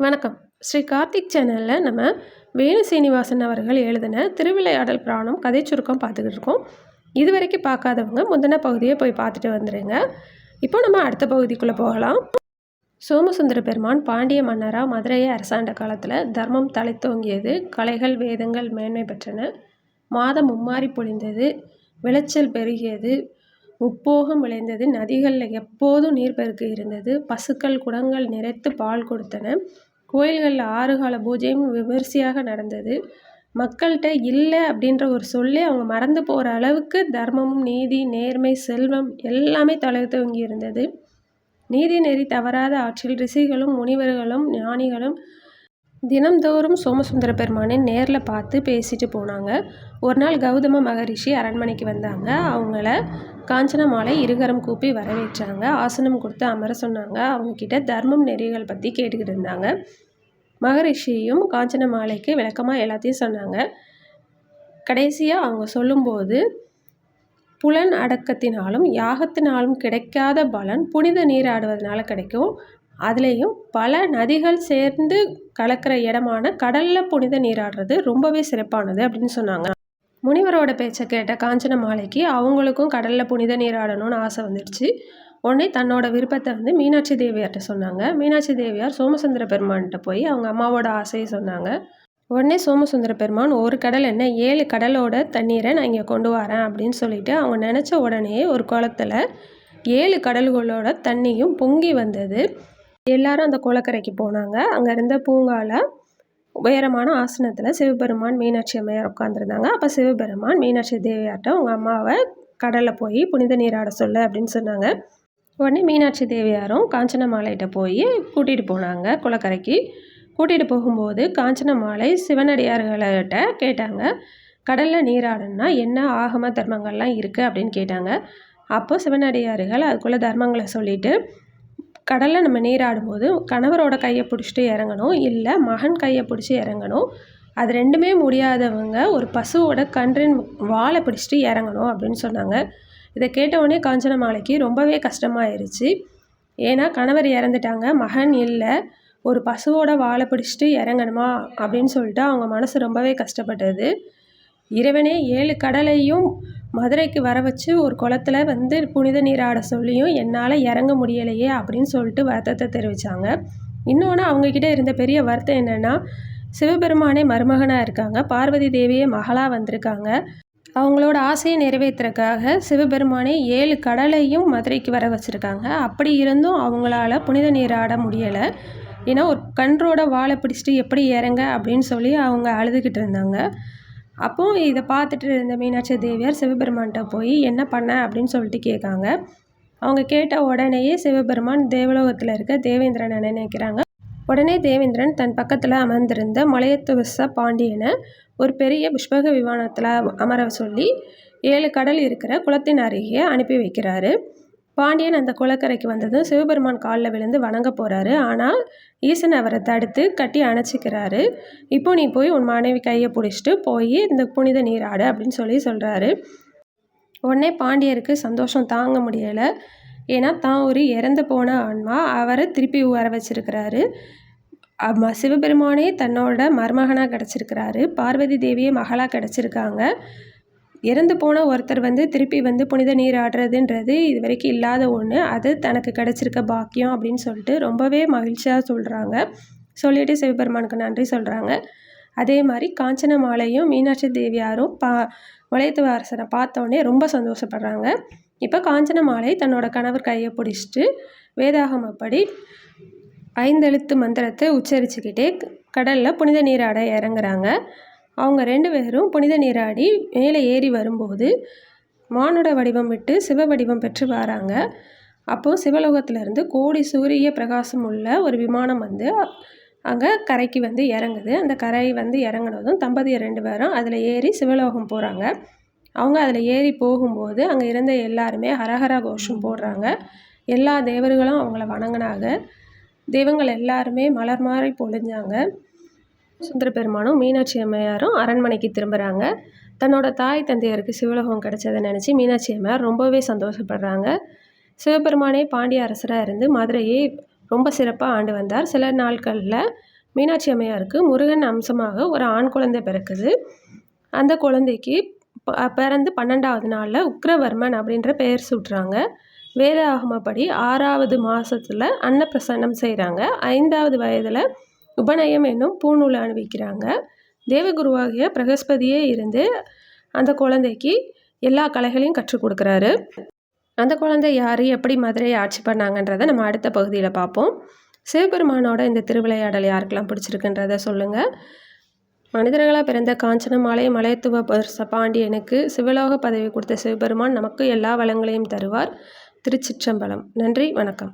வணக்கம். ஸ்ரீ கார்த்திக் சேனலில் நம்ம வேணு சீனிவாசன் அவர்கள் எழுதின திருவிளையாடல் புராணம் கதை சுருக்கம் பார்த்துக்கிட்டு இருக்கோம். இது வரைக்கும் பார்க்காதவங்க முந்தின பகுதியை போய் பார்த்துட்டு வந்துடுங்க. இப்போ நம்ம அடுத்த பகுதிக்குள்ளே போகலாம். சோமசுந்தர பெருமான் பாண்டிய மன்னராக மதுரையை அரசாண்ட காலத்தில் தர்மம் தழைத்தோங்கியது. கலைகள் வேதங்கள் மேன்மை பெற்றன. மாதம் மும்மாறி பொழிந்தது. விளைச்சல் பெருகியது. முப்போகம் விளைந்தது. நதிகளில் எப்போதும் நீர்ப்பெருக்கு இருந்தது. பசுக்கள் குடங்கள் நிறைத்து பால் கொடுத்தன. கோயில்களில் 6 கால பூஜையும் விமரிசையாக நடந்தது. மக்கள்கிட்ட இல்லை அப்படின்ற ஒரு சொல்லே அவங்க மறந்து போகிற அளவுக்கு தர்மமும் நீதி நேர்மை செல்வம் எல்லாமே தழைத்தோங்கி இருந்தது. நீதி நெறி தவறாத ஆட்சியில் ரிஷிகளும் முனிவர்களும் ஞானிகளும் தினம்தோறும் சோமசுந்தர பெருமானை நேரில் பார்த்து பேசிட்டு போனாங்க. ஒரு நாள் கௌதம மகரிஷி அரண்மனைக்கு வந்தாங்க. அவங்கள காஞ்சன மாலை இருகரம் கூப்பி வரவேற்றாங்க. ஆசனம் கொடுத்து அமர சொன்னாங்க. அவங்கக்கிட்ட தர்மம் நெறிகள் பற்றி கேட்டுக்கிட்டு இருந்தாங்க. மகரிஷியும் காஞ்சன மாலைக்கு விளக்கமாக எல்லாத்தையும் சொன்னாங்க. கடைசியாக அவங்க சொல்லும்போது, புலன் அடக்கத்தினாலும் யாகத்தினாலும் கிடைக்காத பலன் புனித நீராடுவதனால கிடைக்கும். அதுலேயும் பல நதிகள் சேர்ந்து கலக்கிற இடமான கடலில் புனித நீராடுறது ரொம்பவே சிறப்பானது அப்படின்னு சொன்னாங்க. முனிவரோட பேச்சை கேட்ட காஞ்சன மாலைக்கு அவங்களுக்கும் கடலில் புனித நீராடணும்னு ஆசை வந்துடுச்சு. உடனே தன்னோட விருப்பத்தை மீனாட்சி தேவியார்கிட்ட சொன்னாங்க. மீனாட்சி தேவியார் சோமசுந்தர பெருமான்கிட்ட போய் அவங்க அம்மாவோட ஆசையை சொன்னாங்க. உடனே சோமசுந்தர பெருமான், ஒரு கடல் என்ன 7 கடலோட தண்ணீரை நான் இங்கே கொண்டு வரேன் அப்படின்னு சொல்லிட்டு அவங்க நினச்ச உடனே ஒரு குளத்தில் 7 கடல்களோட தண்ணியும் பொங்கி வந்தது. எல்லாரும் அந்த குளக்கரைக்கு போனாங்க. அங்கே இருந்த பூங்கால உயரமான ஆசனத்தில் சிவபெருமான் மீனாட்சி அம்மையார் உட்காந்துருந்தாங்க. அப்போ சிவபெருமான் மீனாட்சி தேவியார்கிட்ட உங்கள் அம்மாவை கடலில் போய் புனித நீராட சொல்லு அப்படின்னு சொன்னாங்க. உடனே மீனாட்சி தேவியாரும் காஞ்சன மாலைகிட்ட போய் கூட்டிகிட்டு போனாங்க. குளக்கரைக்கு கூட்டிகிட்டு போகும்போது காஞ்சன மாலை சிவனடியார்கள்கிட்ட கேட்டாங்க, கடலில் நீராடணும்னா என்ன ஆகம தர்மங்கள்லாம் இருக்குது அப்படின்னு கேட்டாங்க. அப்போ சிவனடியார்கள் அதுக்குள்ளே தர்மங்களை சொல்லிவிட்டு, கடலில் நம்ம நீராடும்போது கணவரோட கையை பிடிச்சிட்டு இறங்கணும், இல்லை மகன் கையை பிடிச்சி இறங்கணும். அது ரெண்டுமே முடியாதவங்க ஒரு பசுவோட கன்றின் வாழை பிடிச்சிட்டு இறங்கணும் அப்படின்னு சொன்னாங்க. இதை கேட்டவுடனே காஞ்சன மாலைக்கு ரொம்பவே கஷ்டமாயிருச்சு. ஏன்னா கணவர் இறந்துட்டாங்க, மகன் இல்லை, ஒரு பசுவோட வாழை பிடிச்சிட்டு இறங்கணுமா அப்படின்னு சொல்லிட்டு அவங்க மனசு ரொம்பவே கஷ்டப்பட்டது. இறைவனே 7 கடலையும் மதுரைக்கு வர வச்சு ஒரு குளத்தில் புனித நீராட சொல்லியும் என்னால் இறங்க முடியலையே அப்படின்னு சொல்லிட்டு வருத்தத்தை தெரிவித்தாங்க. இன்னொன்று அவங்கக்கிட்ட இருந்த பெரிய வருத்தம் என்னென்னா, சிவபெருமானே மருமகனாக இருக்காங்க, பார்வதி தேவியே மகளாக வந்திருக்காங்க. அவங்களோட ஆசையை நிறைவேற்றுறதுக்காக சிவபெருமானே 7 கடலையும் மதுரைக்கு வர வச்சுருக்காங்க. அப்படி இருந்தும் அவங்களால புனித நீராட முடியலை. ஏன்னா ஒரு கன்றோட வாழை பிடிச்சிட்டு எப்படி இறங்க அப்படின்னு சொல்லி அவங்க அழுதுகிட்டு இருந்தாங்க. அப்போது இதை பார்த்துட்டு இருந்த மீனாட்சி தேவியார் சிவபெருமான்கிட்ட போய் என்ன பண்ண அப்படின்னு சொல்லிட்டு கேட்காங்க. அவங்க கேட்ட உடனேயே சிவபெருமான் தேவலோகத்தில் இருக்க தேவேந்திரனை நினைக்கிறாங்க. உடனே தேவேந்திரன் தன் பக்கத்தில் அமர்ந்திருந்த மலையத்துவச பாண்டியனை ஒரு பெரிய புஷ்பக விமானத்தில் அமர சொல்லி 7 கடல் இருக்கிற குளத்தின் அருகே அனுப்பி வைக்கிறாரு. பாண்டியன் அந்த குளக்கரைக்கு வந்ததும் சிவபெருமான் காலில் விழுந்து வணங்க போகிறாரு. ஆனால் ஈசன் அவரை தடுத்து கட்டி அணைச்சிக்கிறாரு. இப்போ நீ போய் உன் மனைவி கையை பிடிச்சிட்டு போய் இந்த புனித நீராடு அப்படின்னு சொல்கிறாரு. உடனே பாண்டியருக்கு சந்தோஷம் தாங்க முடியலை. ஏன்னா தான் ஒரு இறந்து போன ஆன்மா, அவரை திருப்பி வர வச்சிருக்கிறாரு. சிவபெருமானே தன்னோட மருமகனாக கிடச்சிருக்கிறாரு, பார்வதி தேவியே மகளாக கிடச்சிருக்காங்க. இறந்து போன ஒருத்தர் திருப்பி புனித நீர் ஆடுறதுன்றது இது வரைக்கும் இல்லாத ஒன்று. அது தனக்கு கிடச்சிருக்க பாக்கியம் அப்படின்னு சொல்லிட்டு ரொம்பவே மகிழ்ச்சியாக சொல்கிறாங்க. சொல்லிவிட்டு சிவபெருமானுக்கு நன்றி சொல்கிறாங்க. அதே மாதிரி காஞ்சன மாலையும் மீனாட்சி தேவியாரும் மலையத்துவ அரசனை பார்த்தோன்னே ரொம்ப சந்தோஷப்படுறாங்க. இப்போ காஞ்சன மாலை தன்னோட கணவர் கையை பிடிச்சிட்டு வேதாகமப்படி 5 எழுத்து மந்திரத்தை உச்சரிச்சுக்கிட்டே கடலில் புனித நீராட இறங்குறாங்க. அவங்க 2 பேரும் புனித நீராடி மேலே ஏறி வரும்போது மானுட வடிவம் விட்டு சிவ வடிவம் பெற்று வராங்க. அப்போது சிவலோகத்திலேருந்து கோடி சூரிய பிரகாசம் உள்ள ஒரு விமானம் அங்கே கரைக்கு இறங்குது. அந்த கரை இறங்குனதும் தம்பதியர் 2 பேரும் அதில் ஏறி சிவலோகம் போகிறாங்க. அவங்க அதில் ஏறி போகும்போது அங்கே இருந்த எல்லாருமே ஹரஹர கோஷம் போடுறாங்க. எல்லா தேவர்களும் அவங்கள வணங்கினாங்க. தெய்வங்கள் எல்லாருமே மலர் மாறி பொழிஞ்சாங்க. சுந்தர பெருமானும் மீனாட்சி அம்மையாரும் அரண்மனைக்கு திரும்புகிறாங்க. தன்னோட தாய் தந்தையருக்கு சிவலோகம் கிடைச்சதை நினச்சி மீனாட்சி அம்மையார் ரொம்பவே சந்தோஷப்படுறாங்க. சிவபெருமானே பாண்டிய அரசராக இருந்து மதுரையை ரொம்ப சிறப்பாக ஆண்டு வந்தார். சில நாட்களில் மீனாட்சி அம்மையாருக்கு முருகன் அம்சமாக ஒரு ஆண் குழந்தை பிறக்குது. அந்த குழந்தைக்கு பிறந்து 12வது நாளில் உக்ரவர்மன் அப்படின்ற பெயர் சூட்டுறாங்க. வேத ஆகமப்படி 6வது மாதத்தில் அன்னப்பிரசன்னம் செய்கிறாங்க. 5வது வயதில் உபநயம் என்னும் பூநூலை அணிவிக்கிறாங்க. தேவகுருவாகிய பிரகஸ்பதியே இருந்து அந்த குழந்தைக்கு எல்லா கலைகளையும் கற்றுக் கொடுக்குறாரு. அந்த குழந்தை யார், எப்படி மதுரையை ஆட்சி பண்ணாங்கன்றதை நம்ம அடுத்த பகுதியில் பார்ப்போம். சிவபெருமானோட இந்த திருவிளையாடல் யாருக்கெல்லாம் பிடிச்சிருக்குன்றதை சொல்லுங்கள். மனிதர்களாக பிறந்த காஞ்சனமாலை மலையத்துவ பாண்டியனுக்கு சிவலோக பதவி கொடுத்த சிவபெருமான் நமக்கு எல்லா வளங்களையும் தருவார். திருச்சிற்றம்பலம். நன்றி, வணக்கம்.